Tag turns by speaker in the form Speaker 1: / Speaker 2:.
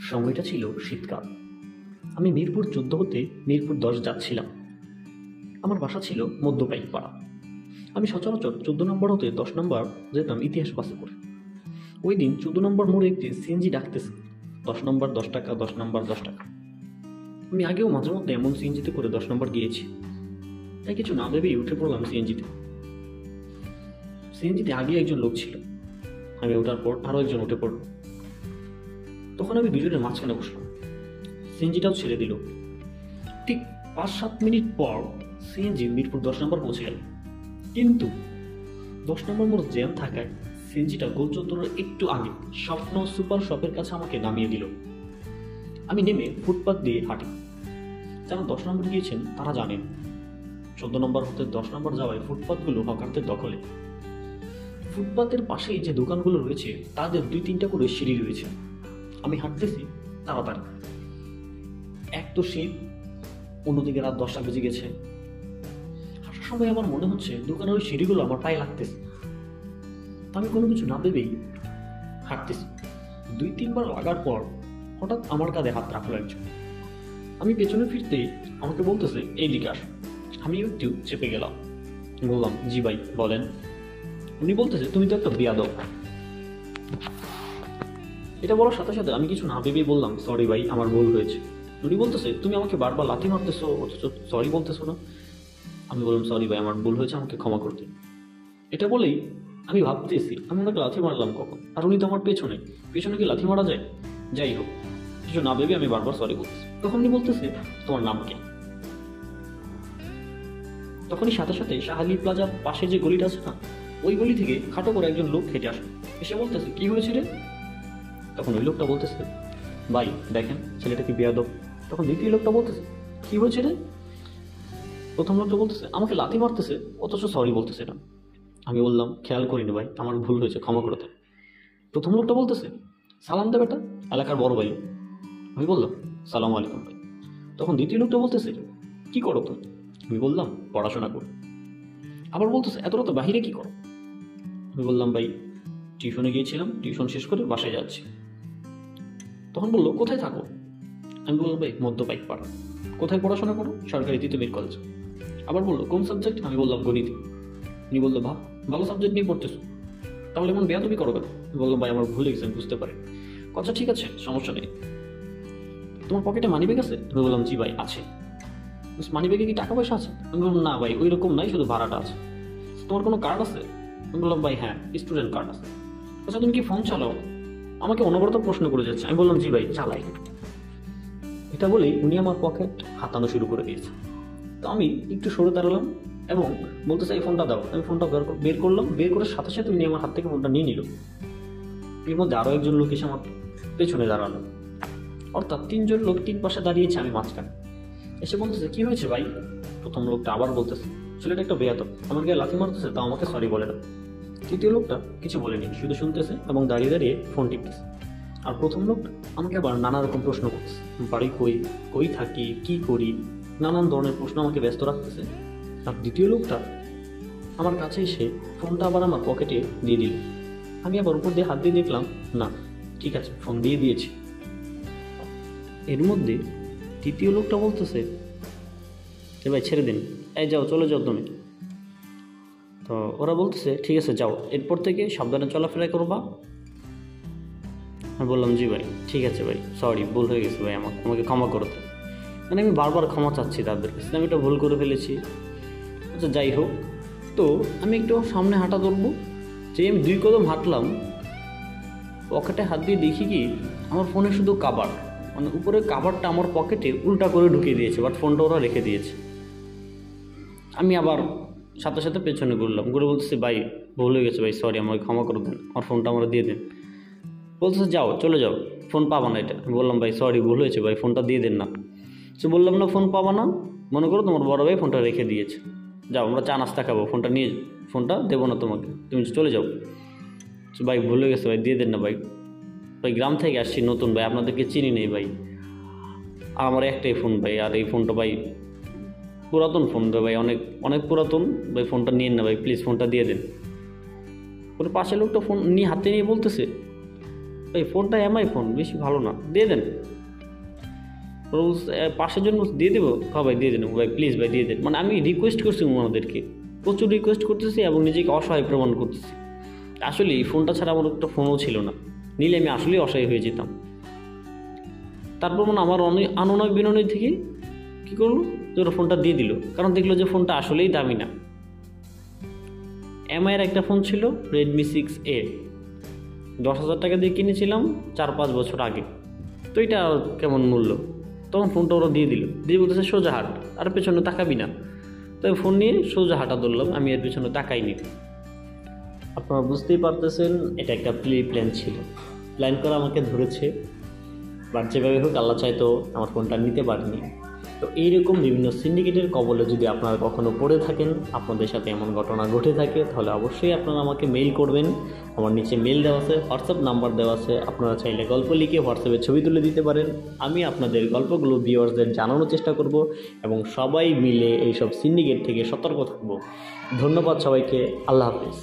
Speaker 1: সময়টা ছিল শীতকাল। আমি মিরপুর 14 হতে মিরপুর 10 যাচ্ছিলাম। আমার বাসা ছিল মধ্যপাইকপাড়া। আমি সচরাচর 14 নম্বর হতে 10 নম্বর যেতাম ইতিহাস বাসে করে। ওই দিন 14 নম্বর মোড়ে একটি সিএনজি ডাকতেছে, 10 নম্বর 10 টাকা, 10 নম্বর 10 টাকা। আমি আগেও মাঝে মধ্যে এমন সিএনজিতে করে 10 নম্বর গিয়েছি, তাই কিছু না ভেবেই উঠে পড়লাম সিএনজিতে। সিএনজিতে আগে একজন লোক ছিল, আমি ওঠার পর আরও একজন উঠে পড়ল। তখন আমি দুজনের মাঝখানে বসলাম। সিএনজিটাও ছেড়ে দিল। ঠিক 5-7 মিনিট পর সিএনজি মিরপুর 10 নম্বর পৌঁছে গেল, কিন্তু 10 নম্বর মোড় জ্যাম থাকায় সিএনজিটা গোল চত্বরের একটু আগে স্বপ্ন সুপার শপের কাছে আমাকে নামিয়ে দিল। আমি নেমে ফুটপাত দিয়ে হাঁটি। যারা 10 নম্বর গিয়েছেন তারা জানেন, 14 নম্বর হতে 10 নম্বর যাওয়ায় ফুটপাতগুলো হকারদের দখলে। ফুটপাতের পাশেই যে দোকানগুলো রয়েছে তাদের 2-3টা করে সিঁড়ি রয়েছে। আমি হাঁটতেছি তাড়াতাড়ি। এক তো শীত, অন্যদিকে রাত 10টা বেজে গেছে। হাঁটার সময় আমার মনে হচ্ছে দোকানের ওই সিঁড়িগুলো আমার পায়ে লাগতেছে। আমি কোনো কিছু না ভেবেই হাঁটতেছি। 2-3 বার লাগার পর হঠাৎ আমার কাঁধে হাত রাখলো একজন। আমি পেছনে ফিরতেই আমাকে বলতেছে, এই দিকে আস। আমি একটু চেপে গেলাম, বললাম, জি ভাই বলেন। উনি বলতেছে, তুমি তো একটা বেয়াদব। এটা বলার সাথে সাথে আমি কিছু না ভেবেই বললাম, সরি ভাই, আমার ভুল হয়েছে। উনি বলতেছে, তুমি আমাকে বারবার লাথি মারতেছো, অথচ সরি বলতেছো না। আমি বললাম, সরি ভাই, আমার ভুল হয়েছে, আমাকে ক্ষমা করতে। এটা বলেই আমি ভাবতেছি আমি ওনাকে লাথি মারলাম কখন, আর উনি তো আমার পেছনে পেছনে কি লাথি মারা যায়? যাই হোক, কিছু না ভেবে আমি বারবার সরি বলতেছি। তখন উনি বলতেছে, তোমার নাম কি? তখনই সাথে সাথে শাহালি প্লাজার পাশে যে গলিটা আছে না, ওই গলি থেকে খাটো করে একজন লোক হেঁটে আসে। এসে বলতেছে, কি হয়েছে রে? তখন ওই লোকটা বলতেছে, ভাই দেখেন ছেলেটা কি বেয়াদব। তখন দ্বিতীয় লোকটা বলতেছে, কি হয়েছে রে? প্রথম লোকটা বলতেছে, আমাকে লাথি মারতেছে, অথচ সরি বলতেছে না। আমি বললাম, খেয়াল করিনি ভাই, আমার ভুল হয়েছে, ক্ষমা করে দেন। প্রথম লোকটা বলতেছে, সালাম দে বেটা, এলাকার বড় ভাই। আমি বললাম, সালাম আলাইকুম ভাই। তখন দ্বিতীয় লোকটা বলতেছে, কি করো তুমি? আমি বললাম, পড়াশোনা করো। আবার বলতেছে, এত রাতে বাহিরে কি করো? আমি বললাম, ভাই টিউশনে গিয়েছিলাম, টিউশন শেষ করে বাসায় যাচ্ছি। তখন বললো, কোথায় থাকো? আমি বললাম, ভাই মধ্যপাইকপাড়া। কোথায় পড়াশোনা করো? সরকারি তৃতীয় কলেজ। আবার বললো, কোন সাবজেক্ট? আমি বললাম, গণিত। উনি বললো, ভালো সাবজেক্ট নিয়ে পড়তেছো, তাহলে এমন বেয়াদবি করো কেন? আমি বললাম, ভাই আমার ভুল হয়ে গেছে, বুঝতে পারি। আচ্ছা ঠিক আছে, সমস্যা নেই। তোমার পকেটে মানি ব্যাগ আছে? আমি বললাম, জি ভাই আছে। মানি ব্যাগে কি টাকা পয়সা আছে? আমি বললাম, না ভাই ওই রকম নাই, শুধু ভাড়াটা আছে। তোমার কোনো কার্ড আছে? আমি বললাম, ভাই হ্যাঁ, স্টুডেন্ট কার্ড আছে। আচ্ছা তুমি কি ফোন চালাও? আমাকে অনবরত প্রশ্ন করে যাচ্ছে। আমি বললাম, জি ভাই চালাই। এটা বলেই উনি আমার পকেট হাতানো শুরু করে দিয়েছে। তো আমি একটু সরে দাঁড়ালাম এবং বলতে চাই, ফোনটা দাও। আমি ফোনটা বের করলাম, বের করার সাথে সাথে উনি আমার হাত থেকে ফোনটা নিয়ে নিল। এর মধ্যে আরও একজন লোক এসে আমার পেছনে দাঁড়ালো। অর্থাৎ 3জন লোক 3 পাশে দাঁড়িয়েছে, আমি মাঝখানে। এসে বলতেছে, কি হয়েছে ভাই? প্রথম লোকটা আবার বলতেছে, ছেলেটা একটা বেয়াদব, আমার গায়ে লাথি মারতেছে, তাও আমাকে সরি বলে না। তৃতীয় লোকটা কিছু বলেনি, শুধু শুনতেছে এবং দাঁড়িয়ে দাঁড়িয়ে ফোন টিপতেছে। আর প্রথম লোকটা আমাকে আবার নানা রকম প্রশ্ন করতেছে, বাড়ি কই, কই থাকি, কি করি, নানান ধরনের প্রশ্ন আমাকে ব্যস্ত রাখতেছে। আর দ্বিতীয় লোকটা আমার কাছে এসে ফোনটা আবার আমার পকেটে দিয়ে দিল। আমি আবার উপর দিয়ে হাত দিয়ে দেখলাম, না ঠিক আছে, ফোন দিয়ে দিয়েছি। এর মধ্যে তৃতীয় লোকটা বলতেছে, ভাই ছেড়ে দিন, এই যাও, চলে যাও তুমি। তো ওরা বলতেছে, ঠিক আছে যাও, এরপর থেকে সাবধানে চলাফেরা করবা। আমি বললাম, জি ভাই ঠিক আছে ভাই, সরি ভুল হয়ে গেছে ভাই, আমাকে ক্ষমা করে দেন। মানে আমি বারবার ক্ষমা চাচ্ছি তাদের কাছে, আমি এটা ভুল করে ফেলেছি। আচ্ছা যাই হোক, তো আমি একটু সামনে হাঁটা ধরবো, যে আমি 2 কদম হাঁটলাম, পকেটে হাত দিয়ে দেখি কি আমার ফোনে শুধু কাভার, মানে উপরে কাভারটা আমার পকেটে উল্টা করে ঢুকিয়ে দিয়েছে, বাট ফোনটা ওরা রেখে দিয়েছে। আমি আবার সাথে সাথে পেছনে ঘুরলাম, ঘুরে বলতেছি, ভাই ভুল হয়ে গেছে ভাই, সরি, আমাকে ক্ষমা করে দেন, আমার ফোনটা আমরা দিয়ে দেন। বলতেছে, যাও চলে যাও, ফোন পাবা না এটা। আমি বললাম, ভাই সরি ভুল হয়েছে ভাই, ফোনটা দিয়ে দেন না। সে বললাম না, ফোন পাবা না, মনে করো তোমার বড় ভাই ফোনটা রেখে দিয়েছে, যাও আমরা চা নাস্তা খাবো, ফোনটা নিয়ে, ফোনটা দেবো না তোমাকে, তুমি চলে যাও। ভাই ভুল হয়ে গেছে ভাই, দিয়ে দেন না ভাই, ভাই গ্রাম থেকে আসছি নতুন ভাই, আপনাদেরকে চিনি নেই ভাই, আমার একটাই ফোন ভাই, আর এই ফোনটা ভাই পুরাতন ফোন ভাই, অনেক অনেক পুরাতন ভাই, ফোনটা নিন না ভাই, প্লিজ ফোনটা দিয়ে দেন। ওর পাশের লোকটা ফোন নিয়ে হাতে নিয়ে বলতেছে, এই ফোনটা এমআই ফোন, বেশি ভালো না, দিয়ে দেন। রোজ 5-এর জন্য দিয়ে দেবো? হ্যাঁ ভাই দিয়ে দেন ভাই, প্লিজ ভাই দিয়ে দেন। মানে আমি রিকোয়েস্ট করছি ওনাদেরকে, প্রচুর রিকোয়েস্ট করতেছি এবং নিজেকে অসহায় প্রমাণ করতেছি। আসলে এই ফোনটা ছাড়া আমার একটা ফোনও ছিল না, নিলে আমি আসলেই অসহায় হয়ে যেতাম। তারপর মানে আমার অনেক আননয় বিনয় থেকে কী করলো, যে ওরা ফোনটা দিয়ে দিল, কারণ দেখলো যে ফোনটা আসলেই দামি না। এমআইয়ের একটা ফোন ছিল রেডমি 6A, 10,000 টাকা দিয়ে কিনেছিলাম 4-5 বছর আগে। তো এটা কেমন মূল্য, তখন ফোনটা ওরা দিয়ে দিল, দিয়ে বলতেছে সোজা হাট, আর পেছনে তাকাবি না। তো ফোন নিয়ে সোজা হাঁটা ধরলাম, আমি এর পেছনে তাকাইনি। আপনারা বুঝতেই পারতেছেন এটা একটা প্ল্যান ছিল, প্ল্যান করে আমাকে ধরেছে, বাট যেভাবে হোক আল্লাহ চাইতো আমার ফোনটা নিতে পারিনি। তো এইরকম বিভিন্ন সিন্ডিকেটের কবলে যদি আপনারা কখনো পড়ে থাকেন, আপনাদের সাথে এমন ঘটনা ঘটে থাকে, তাহলে অবশ্যই আপনারা আমাকে মেইল করবেন। আমার নিচে মেইল দেওয়া আছে, হোয়াটসঅ্যাপ নাম্বার দেওয়া আছে, আপনারা চাইলে গল্প লিখে হোয়াটসঅ্যাপে ছবি তুলে দিতে পারেন। আমি আপনাদের গল্পগুলো ভিউয়ার্সদের জানানোর চেষ্টা করব এবং সবাই মিলে এইসব সিন্ডিকেট থেকে সতর্ক থাকব। ধন্যবাদ সবাইকে, আল্লাহ হাফিজ।